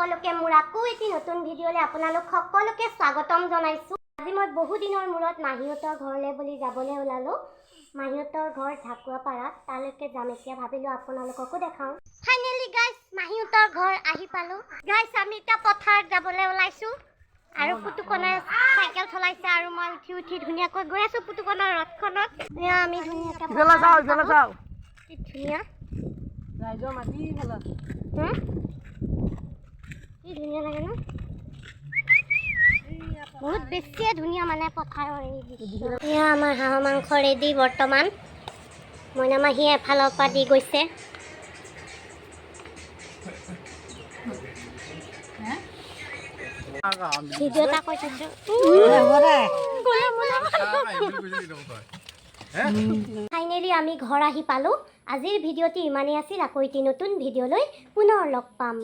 সকলোকে মোৰ আকৌ এটি নতুন ভিডিঅ'লৈ আপোনালোক সকলোকে স্বাগতম জনাইছোঁ। আজি মই বহু দিনৰ মূৰত মাহীহঁতৰ ঘৰলৈ বুলি যাবলৈ ওলালোঁ। মাহীহঁতৰ ঘৰ ঢাকুৱাপাৰাত, তালৈকে যাম। এতিয়া ভাবিলোঁ আপোনালোককো দেখাওঁ। ফাইনেলি গাইছ মাহীহঁতৰ ঘৰ আহি পালোঁ। গাইছ আমি এতিয়া পথাৰত যাবলৈ ওলাইছোঁ আৰু পুতুকণে চাইকেল চলাইছে আৰু মই উঠি ধুনীয়াকৈ গৈ আছোঁ পুতুকণৰ ৰথখনত। এয়া আমি ধুনীয়াকৈ কি ধুনীয়া কি ধুনীয়া লাগে ন, বহুত বেছিয়ে ধুনীয়া মানে পথাৰৰ এই দৃশ্য। এয়া আমাৰ হাঁহৰ মাংস ৰেডি বৰ্তমান। মইনা মাহীয়ে এফালৰ পৰা দি গৈছে। ভিডিঅ' এটা কৈ থৈছোঁ। ফাইনেলি আমি ঘৰ আহি পালোঁ। আজিৰ ভিডিঅ'টি ইমানেই আছিল। আকৌ এটি নতুন ভিডিঅ'লৈ পুনৰ লগ পাম।